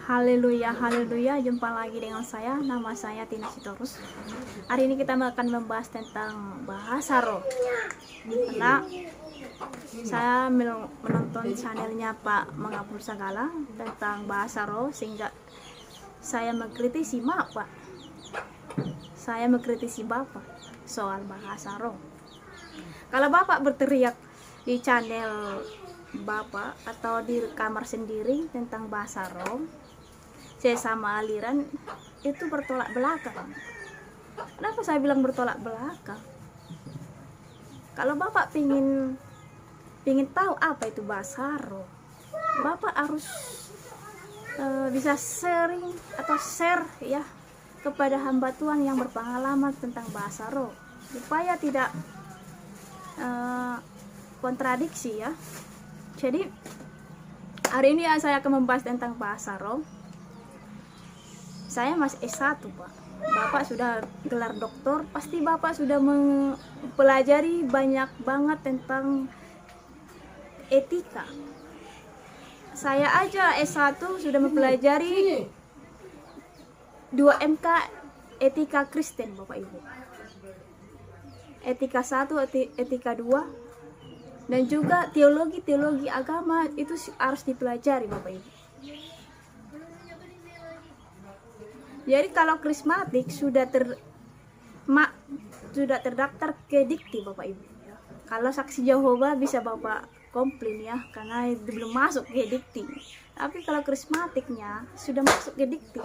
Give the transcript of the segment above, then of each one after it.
Haleluya, haleluya, jumpa lagi dengan saya, nama saya Tina Sitorus. Hari ini kita akan membahas tentang bahasa roh. Karena saya menonton channelnya Pak Mengabul Sagala tentang bahasa roh, sehingga saya mengkritisi, maaf Pak, saya mengkritisi Bapak soal bahasa roh. Kalau Bapak berteriak di channel Bapak atau di kamar sendiri tentang bahasa roh, sesama aliran, itu bertolak belakang. Kenapa saya bilang bertolak belakang? Kalau Bapak pingin tahu apa itu bahasa roh, Bapak harus bisa sharing atau share ya kepada hamba Tuhan yang berpengalaman tentang bahasa roh, supaya tidak kontradiksi ya. Jadi hari ini saya akan membahas tentang bahasa roh. Saya masih S1 Pak. Bapak sudah gelar doktor, pasti Bapak sudah mempelajari banyak banget tentang etika. Saya aja S1 sudah mempelajari 2 MK etika Kristen Bapak Ibu. Etika 1, etika 2, dan juga teologi agama itu harus dipelajari Bapak Ibu. Jadi kalau krismatik sudah terdaftar ke dikti Bapak Ibu. Kalau saksi Jehovah bisa Bapak komplain ya, karena itu belum masuk ke dikti. Tapi kalau krismatiknya sudah masuk ke dikti.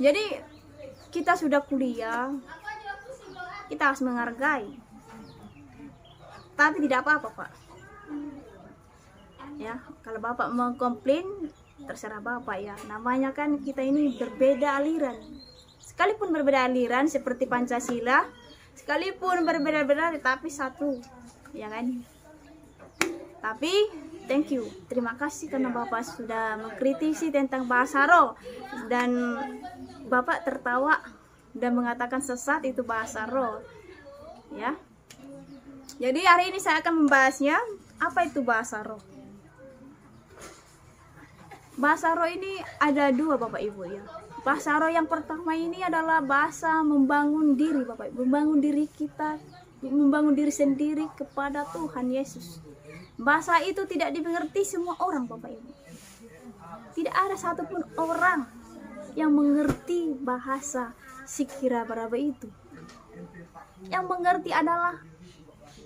Jadi kita sudah kuliah, kita harus menghargai. Tapi tidak apa-apa Pak. Ya, kalau Bapak mau komplain, terserah Bapak ya. Namanya kan kita ini berbeda aliran. Sekalipun berbeda aliran seperti Pancasila, sekalipun berbeda-beda tapi satu, ya kan? Tapi thank you, terima kasih karena Bapak sudah mengkritisi tentang bahasa roh, dan Bapak tertawa dan mengatakan sesat itu bahasa roh. Ya. Jadi hari ini saya akan membahasnya, apa itu bahasa roh. Bahasa roh ini ada 2 Bapak Ibu ya. Bahasa roh yang pertama ini adalah bahasa membangun diri Bapak Ibu, membangun diri kita, membangun diri sendiri kepada Tuhan Yesus. Bahasa itu tidak dimengerti semua orang Bapak Ibu. Tidak ada satupun orang yang mengerti bahasa Sikira Baraba itu. Yang mengerti adalah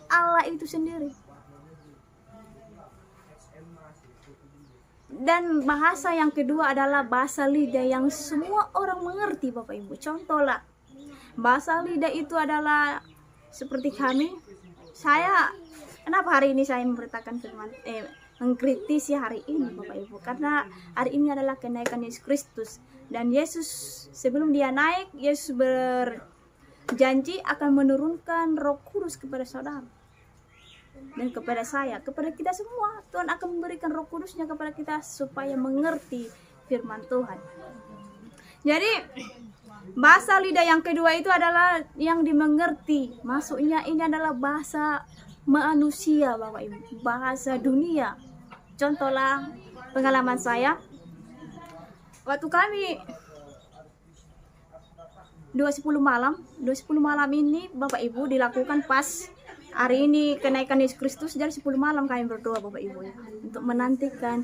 Allah itu sendiri. Dan bahasa yang kedua adalah bahasa lidah yang semua orang mengerti Bapak Ibu. Contohlah, bahasa lidah itu adalah seperti kami. Kenapa hari ini saya memberitakan firman, mengkritisi hari ini Bapak Ibu? Karena hari ini adalah kenaikan Yesus Kristus. Dan Yesus sebelum dia naik, Yesus berjanji akan menurunkan Roh Kudus kepada saudara. Dan kepada saya, kepada kita semua, Tuhan akan memberikan Roh Kudusnya kepada kita supaya mengerti firman Tuhan. Jadi bahasa lidah yang kedua itu adalah yang dimengerti. Maksudnya ini adalah bahasa manusia Bapak Ibu, bahasa dunia. Contohlah pengalaman saya, waktu kami 210 malam ini Bapak Ibu dilakukan pas hari ini kenaikan Yesus Kristus. Jadi 10 malam kami berdoa Bapak Ibu ya, untuk menantikan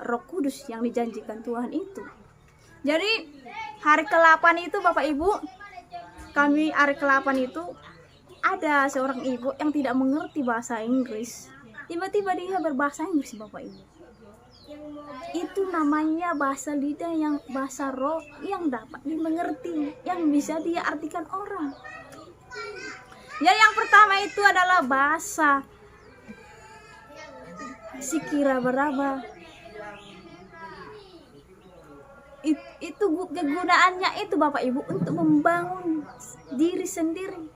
Roh Kudus yang dijanjikan Tuhan itu. Jadi hari ke-8 itu Bapak Ibu, kami hari ke-8 itu ada seorang ibu yang tidak mengerti bahasa Inggris. Tiba-tiba dia berbahasa Inggris Bapak Ibu. Itu namanya bahasa lidah, yang bahasa roh yang dapat dimengerti, yang bisa dia artikan orang. Jadi yang pertama itu adalah bahasa Sikira Baraba. Itu kegunaannya itu Bapak Ibu untuk membangun diri sendiri.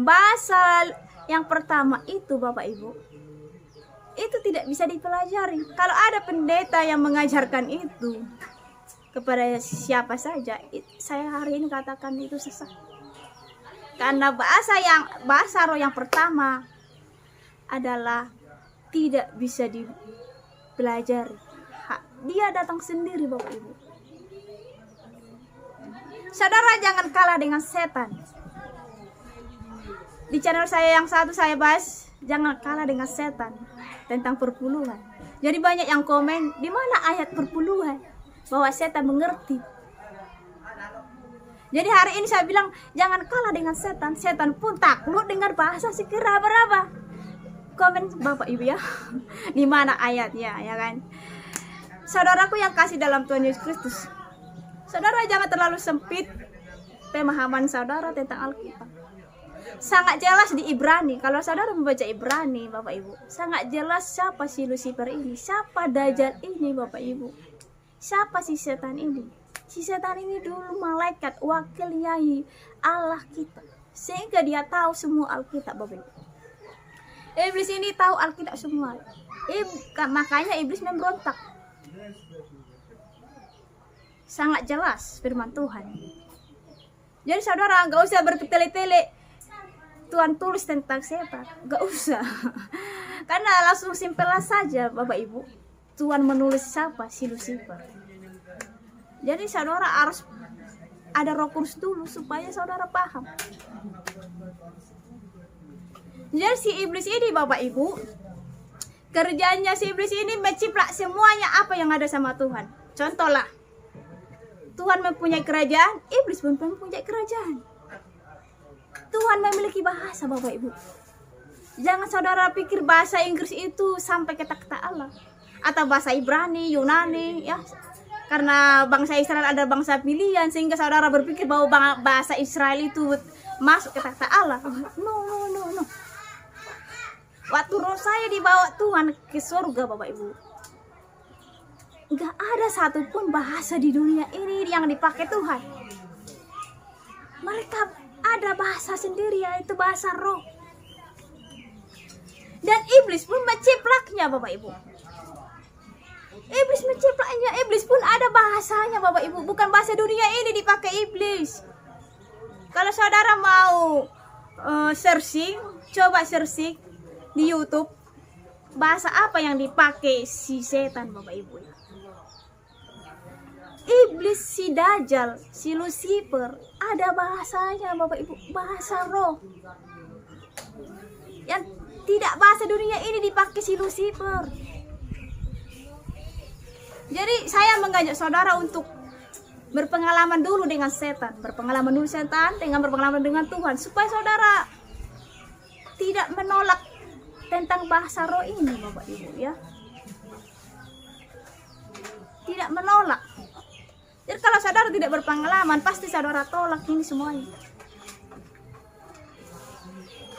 Bahasa yang pertama itu Bapak Ibu, itu tidak bisa dipelajari. Kalau ada pendeta yang mengajarkan itu kepada siapa saja, saya hari ini katakan itu sesat. Karena bahasa roh yang pertama adalah tidak bisa pelajari. Dia datang sendiri Bapak Ibu. Saudara jangan kalah dengan setan. Di channel saya yang satu saya bahas jangan kalah dengan setan tentang perpuluhan. Jadi banyak yang komen, di mana ayat perpuluhan bahwa setan mengerti. Jadi hari ini saya bilang jangan kalah dengan setan. Setan pun takluk dengan bahasa sekira berapa. Komen Bapak Ibu ya. Di mana ayatnya ya kan? Saudaraku yang kasih dalam Tuhan Yesus Kristus. Saudara jangan terlalu sempit pemahaman saudara tentang Alkitab. Sangat jelas di Ibrani. Kalau saudara membaca Ibrani Bapak Ibu, sangat jelas siapa si Lucifer ini, siapa Dajjal ini Bapak Ibu. Siapa si setan ini? Si setan ini dulu malaikat wakil Yahweh Allah kita. Sehingga dia tahu semua Alkitab Bapak Ibu. Iblis ini tahu Alkitab semua. Makanya iblis memberontak. Sangat jelas firman Tuhan. Jadi saudara nggak usah bertele-tele Tuhan tulis tentang setan, nggak usah. Karena langsung simpel saja Bapak Ibu. Tuhan menulis siapa si Lucifer. Jadi saudara harus ada Roh Kudus dulu supaya saudara paham. Jadi si iblis ini Bapak Ibu, kerjanya si iblis ini menciplak semuanya apa yang ada sama Tuhan. Contohlah, Tuhan mempunyai kerajaan, iblis pun mempunyai kerajaan. Tuhan memiliki bahasa Bapak Ibu. Jangan saudara pikir bahasa Inggris itu sampai kata-kata Allah. Atau bahasa Ibrani, Yunani ya. Karena bangsa Israel ada bangsa pilihan sehingga saudara berpikir bahwa bahasa Israel itu masuk kata-kata Allah. No. Waktu roh saya dibawa Tuhan ke surga Bapak Ibu, gak ada satupun bahasa di dunia ini yang dipakai Tuhan. Mereka ada bahasa sendiri, yaitu bahasa roh. Dan iblis pun menciplaknya Bapak Ibu. Iblis menciplaknya, iblis pun ada bahasanya Bapak Ibu. Bukan bahasa dunia ini dipakai iblis. Kalau saudara mau searching, coba searching di YouTube, bahasa apa yang dipakai si setan Bapak Ibu. Iblis, si Dajjal, si Lucifer, ada bahasanya Bapak Ibu, bahasa roh. Yang tidak bahasa dunia ini dipakai si Lucifer. Jadi saya mengajak saudara untuk berpengalaman dulu dengan setan, berpengalaman dulu setan dengan berpengalaman dengan Tuhan, supaya saudara tidak menolak tentang bahasa roh ini Bapak Ibu ya. Tidak menolak. Jadi kalau saudara tidak berpengalaman, pasti saudara tolak ini semuanya.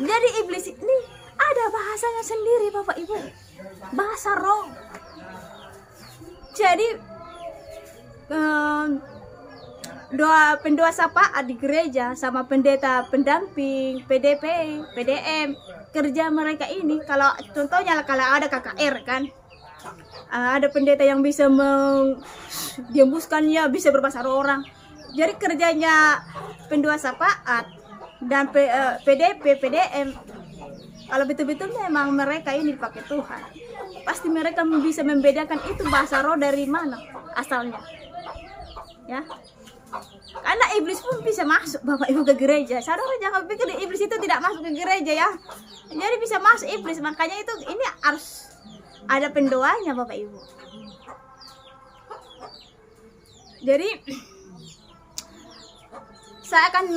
Jadi iblis ini ada bahasanya sendiri Bapak Ibu, bahasa roh. Jadi pendoa syafaat di gereja sama pendeta pendamping, PDP, PDM, kerja mereka ini, kalau contohnya kalau ada KKR kan, ada pendeta yang bisa mendiambuskannya, bisa berbahasa orang. Jadi kerjanya pendoa syafaat dan PDP, PDM, kalau betul-betul memang mereka ini dipakai Tuhan, pasti mereka bisa membedakan itu bahasa roh dari mana asalnya ya. Karena iblis pun bisa masuk Bapak Ibu ke gereja. Saudara jangan pikir iblis itu tidak masuk ke gereja ya. Jadi bisa masuk iblis, makanya itu ini harus ada pendoanya Bapak Ibu. Jadi saya akan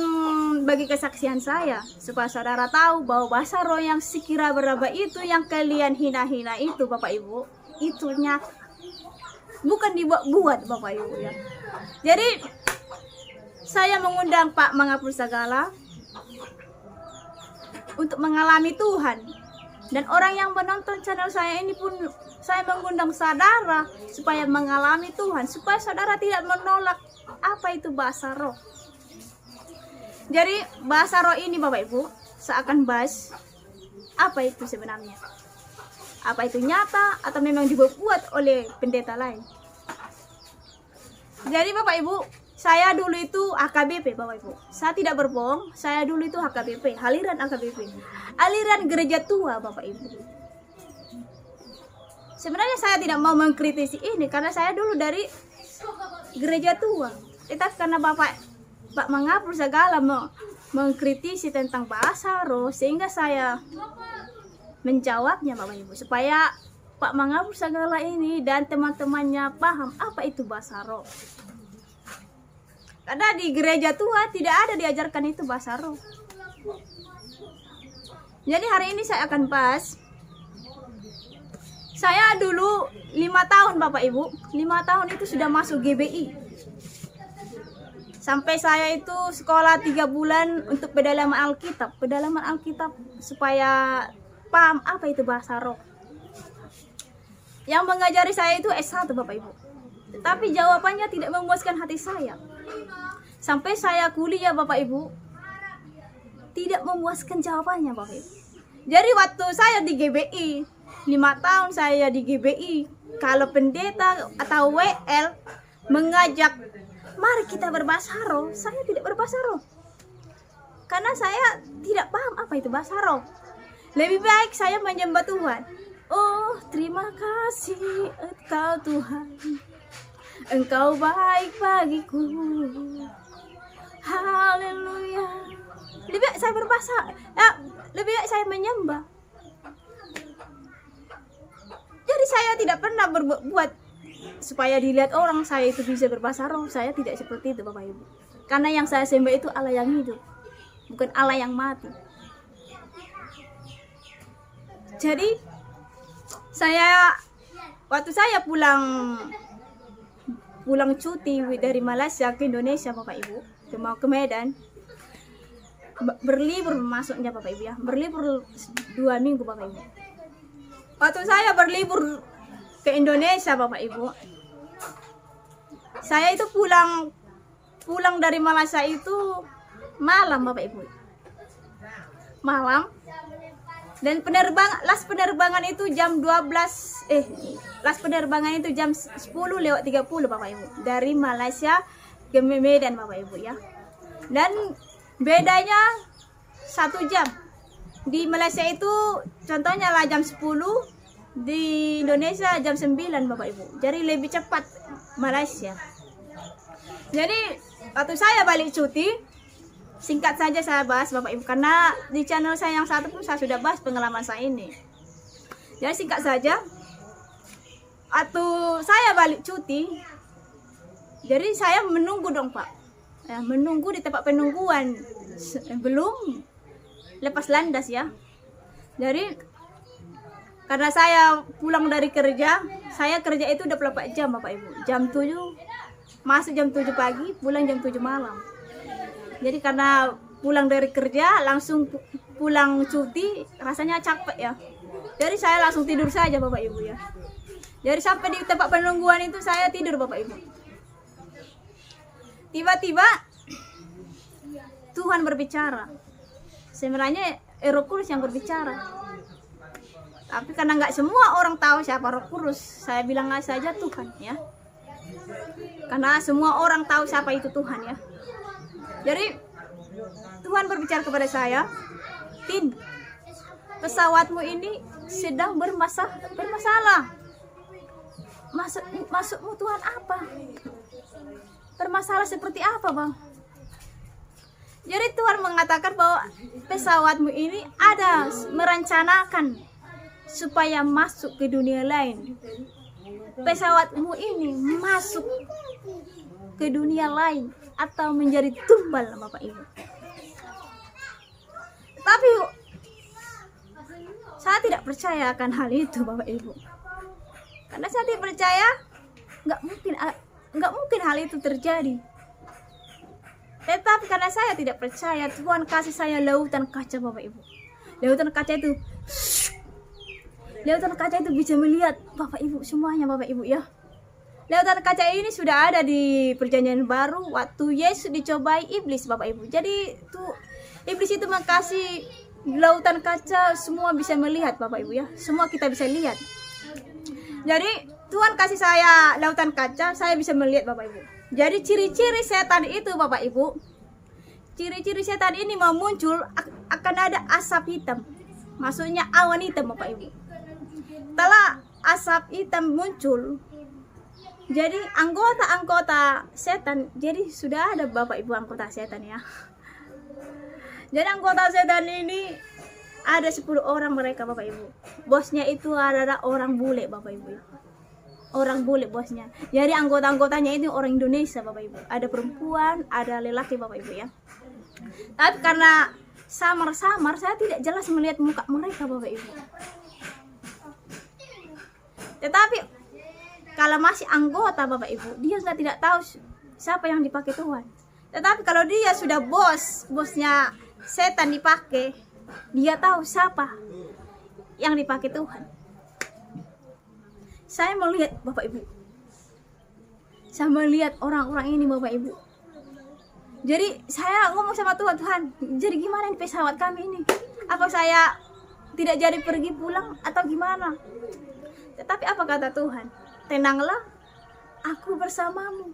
bagi kesaksian saya supaya saudara tahu bahwa bahasa roh yang sekira beraba itu, yang kalian hina-hina itu Bapak Ibu, itu nyata, bukan dibuat-buat Bapak Ibu ya. Jadi saya mengundang Pak Menghapus Segala untuk mengalami Tuhan. Dan orang yang menonton channel saya ini pun saya mengundang saudara supaya mengalami Tuhan, supaya saudara tidak menolak apa itu bahasa roh. Jadi bahasa roh ini Bapak Ibu, saya akan bahas apa itu sebenarnya. Apa itu nyata atau memang dibuat oleh pendeta lain. Jadi Bapak Ibu, saya dulu itu HKBP Bapak Ibu. Saya tidak berbohong, saya dulu itu HKBP, aliran HKBP. Aliran gereja tua Bapak Ibu. Sebenarnya saya tidak mau mengkritisi ini karena saya dulu dari gereja tua. Tetapi karena Pak Mangapul segala mengkritisi tentang bahasa roh, sehingga saya menjawabnya Bapak Ibu, supaya Pak Mangapul segala ini dan teman-temannya paham apa itu bahasa roh. Karena di gereja tua tidak ada diajarkan itu bahasa roh. Jadi hari ini saya akan bahas. Saya dulu 5 tahun Bapak Ibu, 5 tahun itu sudah masuk GBI. Sampai saya itu sekolah 3 bulan untuk pendalaman Alkitab supaya paham apa itu bahasa roh. Yang mengajari saya itu S1 Bapak Ibu. Tetapi jawabannya tidak memuaskan hati saya. Sampai saya kuliah Bapak Ibu, tidak memuaskan jawabannya Bapak Ibu. Jadi waktu saya di GBI, 5 tahun saya di GBI, kalau pendeta atau WL mengajak mari kita berbahasa roh, saya tidak berbahasa roh. Karena saya tidak paham apa itu bahasa roh. Lebih baik saya menyembah Tuhan. Oh, terima kasih Engkau Tuhan. Engkau baik bagiku. Haleluya. Lebih baik saya berbahasa, lebih baik saya menyembah. Jadi saya tidak pernah berbuat supaya dilihat orang saya itu bisa berbahasa roh. Saya tidak seperti itu Bapak Ibu. Karena yang saya sembah itu Allah yang hidup, bukan Allah yang mati. Jadi waktu saya pulang cuti dari Malaysia ke Indonesia Bapak Ibu, mau ke Medan, berlibur masuknya Bapak Ibu ya, berlibur 2 minggu Bapak Ibu. Waktu saya berlibur ke Indonesia Bapak Ibu, saya itu pulang dari Malaysia itu malam Bapak Ibu, malam. Dan last penerbangan itu jam 12, last penerbangan itu jam 10:30 Bapak Ibu, dari Malaysia ke Medan Bapak Ibu ya. Dan bedanya 1 jam. Di Malaysia itu contohnya lah jam 10, di Indonesia jam 9 Bapak Ibu. Jadi lebih cepat Malaysia. Jadi waktu saya balik cuti, singkat saja saya bahas Bapak Ibu, karena di channel saya yang satu pun saya sudah bahas pengalaman saya ini. Jadi singkat saja, waktu saya balik cuti, jadi saya menunggu dong Pak, menunggu di tempat penungguan belum lepas landas ya. Jadi karena saya pulang dari kerja, saya kerja itu 24 jam Bapak Ibu, jam 7 masuk, jam 7 pagi, pulang jam 7 malam. Jadi karena pulang dari kerja langsung pulang cuti, rasanya capek ya. Jadi saya langsung tidur saja Bapak Ibu ya. Jadi sampai di tempat penungguan itu saya tidur Bapak Ibu. Tiba-tiba Tuhan berbicara. Sebenarnya Roh Kudus yang berbicara. Tapi karena nggak semua orang tahu siapa Roh Kudus, saya bilang saja Tuhan ya. Karena semua orang tahu siapa itu Tuhan ya. Jadi Tuhan berbicara kepada saya, Tin, pesawatmu ini sedang bermasalah. Maksudmu Tuhan apa? Bermasalah seperti apa Bang? Jadi Tuhan mengatakan bahwa pesawatmu ini ada merencanakan supaya masuk ke dunia lain. Pesawatmu ini masuk ke dunia lain atau menjadi tumbal Bapak Ibu. Tapi saya tidak percaya akan hal itu Bapak Ibu. Karena saya tidak percaya, nggak mungkin hal itu terjadi. Tetapi karena saya tidak percaya, Tuhan kasih saya lautan kaca Bapak Ibu. Lautan kaca itu bisa melihat Bapak Ibu semuanya Bapak Ibu ya. Lautan kaca ini sudah ada di Perjanjian Baru waktu Yesus dicobai iblis Bapak Ibu. Jadi iblis itu makasih lautan kaca, semua bisa melihat Bapak Ibu ya. Semua kita bisa lihat. Jadi Tuhan kasih saya lautan kaca, saya bisa melihat Bapak Ibu. Jadi ciri-ciri setan itu Bapak Ibu, ciri-ciri setan ini mau muncul akan ada asap hitam. Maksudnya awan hitam Bapak Ibu. Setelah asap hitam muncul. Jadi anggota-anggota setan, jadi sudah ada Bapak Ibu anggota setan ya. Jadi anggota setan ini ada 10 orang mereka Bapak Ibu. Bosnya itu adalah orang bule Bapak Ibu. Orang bule bosnya. Jadi anggota-anggotanya itu orang Indonesia Bapak Ibu. Ada perempuan, ada lelaki Bapak Ibu ya. Tapi karena samar-samar saya tidak jelas melihat muka mereka Bapak Ibu. Tetapi kalau masih anggota Bapak Ibu, dia tidak tahu siapa yang dipakai Tuhan. Tetapi kalau dia sudah bosnya setan dipakai, dia tahu siapa yang dipakai Tuhan. Saya melihat Bapak Ibu, saya melihat orang-orang ini Bapak Ibu. Jadi saya ngomong sama Tuhan, Tuhan, jadi gimana ini pesawat kami ini? Apa saya tidak jadi pergi pulang atau gimana? Tetapi apa kata Tuhan? Tenanglah, aku bersamamu.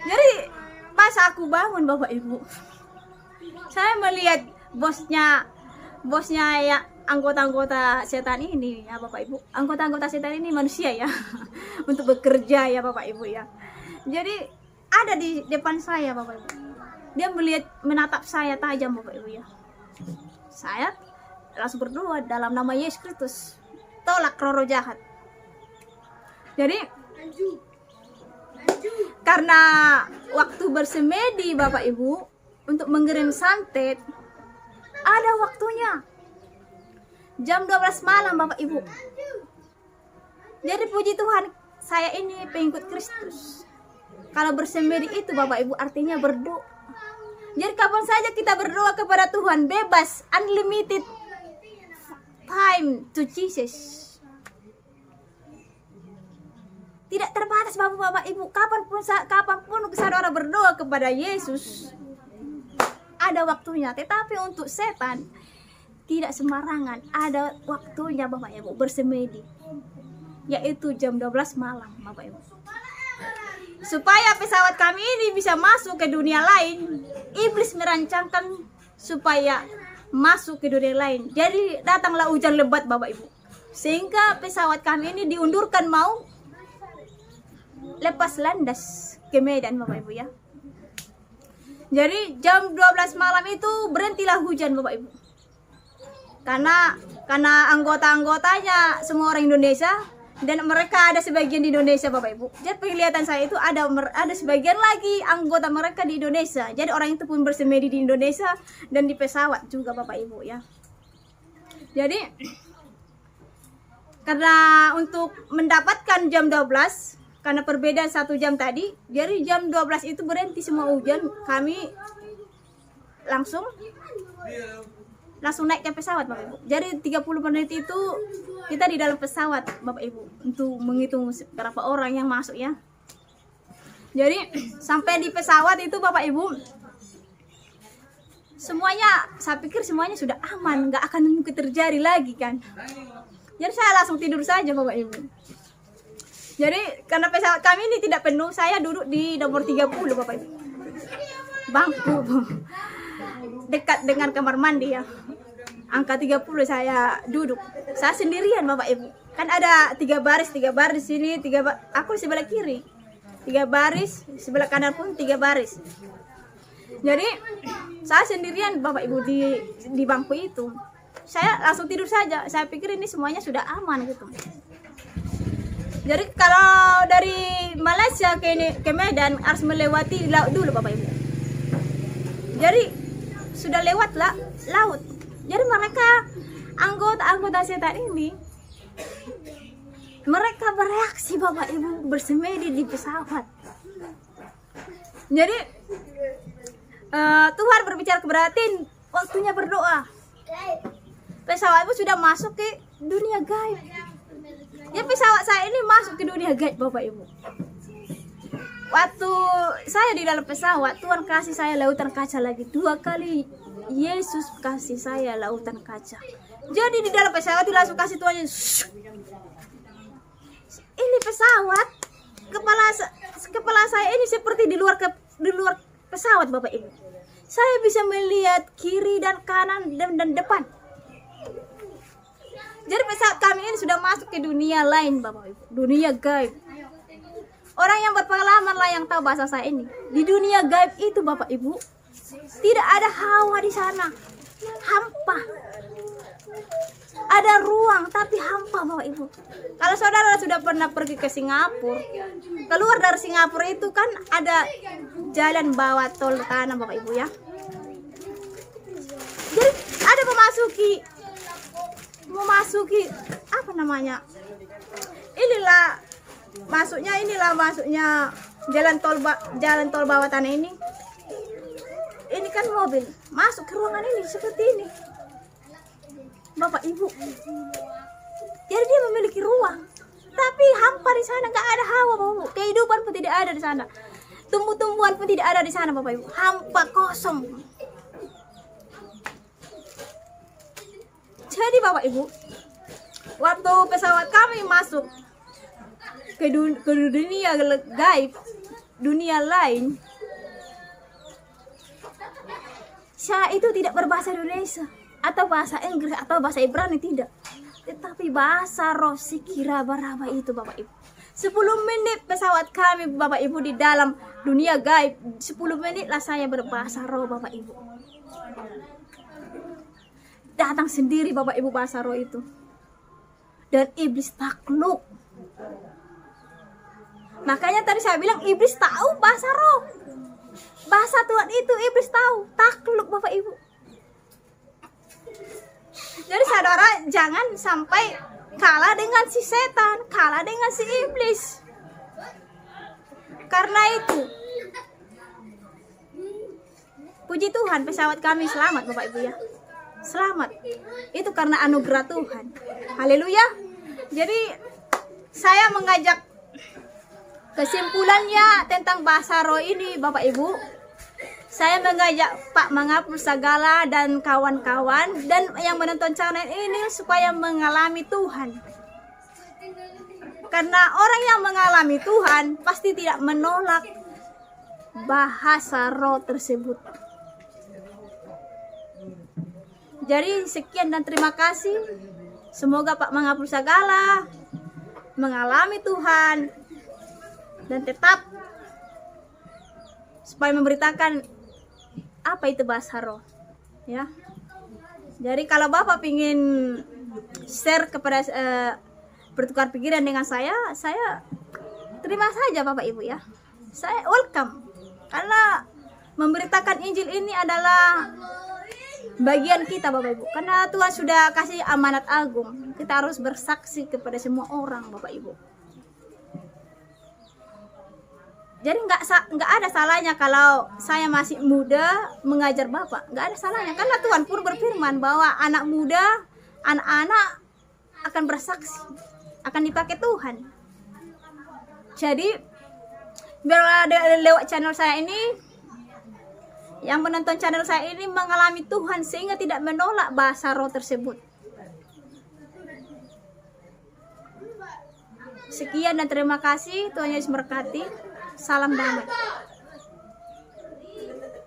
Jadi pas aku bangun Bapak Ibu, saya melihat bosnya ya, anggota-anggota setan ini ya Bapak Ibu. Anggota-anggota setan ini manusia ya. Untuk bekerja ya Bapak Ibu ya. Jadi ada di depan saya Bapak Ibu. Dia menatap saya tajam Bapak Ibu ya. Saya langsung berdoa dalam nama Yesus Kristus, tolak roh jahat. Jadi karena waktu bersemedi Bapak Ibu untuk mengirim santet ada waktunya jam 12 malam Bapak Ibu. Jadi puji Tuhan, saya ini pengikut Kristus. Kalau bersemedi itu Bapak Ibu artinya berdoa. Jadi kapan saja kita berdoa kepada Tuhan, bebas, unlimited time to Jesus. Tidak terbatas Bapak Ibu, kapanpun saudara berdoa kepada Yesus, ada waktunya. Tetapi untuk setan tidak sembarangan, ada waktunya Bapak Ibu bersemedi, yaitu jam 12 malam Bapak Ibu. Supaya pesawat kami ini bisa masuk ke dunia lain, iblis merancangkan supaya masuk ke dunia lain. Jadi datanglah hujan lebat Bapak Ibu, sehingga pesawat kami ini diundurkan mau lepas landas ke Medan Bapak Ibu ya. Jadi jam 12 malam itu berhentilah hujan Bapak Ibu. Karena anggota-anggotanya semua orang Indonesia dan mereka ada sebagian di Indonesia Bapak Ibu. Jadi penglihatan saya itu ada sebagian lagi anggota mereka di Indonesia. Jadi orang itu pun bersemedi di Indonesia dan di pesawat juga Bapak Ibu ya. Jadi karena untuk mendapatkan jam 12, karena perbedaan 1 jam tadi, jadi jam 12 itu berhenti semua hujan, kami langsung naik ke pesawat Bapak Ibu. Jadi 30 menit itu kita di dalam pesawat Bapak Ibu untuk menghitung berapa orang yang masuk ya. Jadi sampai di pesawat itu Bapak Ibu, semuanya saya pikir semuanya sudah aman, nggak akan mungkin terjadi lagi kan. Jadi saya langsung tidur saja Bapak Ibu. Jadi karena pesawat kami ini tidak penuh, saya duduk di nomor 30 Bapak Ibu. Bangku dekat dengan kamar mandi ya. Angka 30 saya duduk. Saya sendirian Bapak Ibu. Kan ada 3 baris sini, aku di sebelah kiri. 3 baris, sebelah kanan pun 3 baris. Jadi saya sendirian Bapak Ibu di bangku itu. Saya langsung tidur saja. Saya pikir ini semuanya sudah aman gitu. Jadi kalau dari Malaysia ke Medan harus melewati laut dulu Bapak Ibu. Jadi sudah lewat laut. Jadi mereka anggota setan ini, mereka bereaksi Bapak Ibu bersemedi di pesawat. Jadi Tuhan berbicara kepada Tin, waktunya berdoa. Pesawat itu sudah masuk ke dunia gaib. Ya pesawat saya ini masuk ke dunia gaib Bapak Ibu. Waktu saya di dalam pesawat, Tuhan kasih saya lautan kaca lagi 2 kali. Yesus kasih saya lautan kaca. Jadi di dalam pesawat itu langsung kasih Tuhan. Ini pesawat, kepala saya ini seperti di luar pesawat Bapak Ibu. Saya bisa melihat kiri dan kanan dan depan. Jadi pesawat kami ini sudah masuk ke dunia lain Bapak Ibu, dunia gaib. Orang yang berpengalaman lah yang tahu bahasa saya ini. Di dunia gaib itu Bapak Ibu, tidak ada hawa di sana, hampa. Ada ruang tapi hampa Bapak Ibu. Kalau saudara sudah pernah pergi ke Singapura, keluar dari Singapura itu kan ada jalan bawah tol tanah Bapak Ibu ya. Jadi ada memasuki apa namanya? Inilah masuknya jalan tol bawah tanah ini. Ini kan mobil masuk ke ruangan ini seperti ini. Bapak Ibu. Jadi dia memiliki ruang, tapi hampa di sana, nggak ada hawa Bapak Ibu. Kehidupan pun tidak ada di sana. Tumbuh-tumbuhan pun tidak ada di sana Bapak Ibu. Hampa, kosong. Jadi Bapak Ibu, waktu pesawat kami masuk ke dunia gaib, dunia lain, saya itu tidak berbahasa Indonesia atau bahasa Inggris atau bahasa Ibrani, tidak, tetapi bahasa roh sikira baraba itu Bapak Ibu. 10 menit pesawat kami Bapak Ibu di dalam dunia gaib, 10 menit lah saya berbahasa roh Bapak Ibu. Datang sendiri Bapak Ibu bahasa roh itu, dan iblis takluk. Makanya tadi saya bilang iblis tahu bahasa roh, bahasa Tuhan itu iblis tahu, takluk Bapak Ibu. Jadi saudara jangan sampai kalah dengan si setan, kalah dengan si iblis. Karena itu, puji Tuhan pesawat kami selamat Bapak Ibu ya. Selamat. Itu karena anugerah Tuhan. Haleluya. Jadi saya mengajak kesimpulannya tentang bahasa roh ini Bapak Ibu. Saya mengajak Pak Mangapul Sagala dan kawan-kawan dan yang menonton channel ini supaya mengalami Tuhan. Karena orang yang mengalami Tuhan pasti tidak menolak bahasa roh tersebut. Jadi sekian dan terima kasih. Semoga Pak Mangapul Sagala mengalami Tuhan dan tetap supaya memberitakan apa itu bahasa roh ya. Jadi kalau Bapak ingin share kepada bertukar pikiran dengan saya terima saja Bapak Ibu ya. Saya welcome, karena memberitakan Injil ini adalah bagian kita Bapak Ibu. Karena Tuhan sudah kasih amanat agung, kita harus bersaksi kepada semua orang Bapak Ibu. Jadi nggak ada salahnya kalau saya masih muda mengajar Bapak, nggak ada salahnya, karena Tuhan pun berfirman bahwa anak muda, anak-anak akan bersaksi, akan dipakai Tuhan. Jadi biarlah lewat channel saya ini, yang menonton channel saya ini mengalami Tuhan sehingga tidak menolak bahasa roh tersebut. Sekian dan terima kasih. Tuhan Yesus memberkati. Salam damai.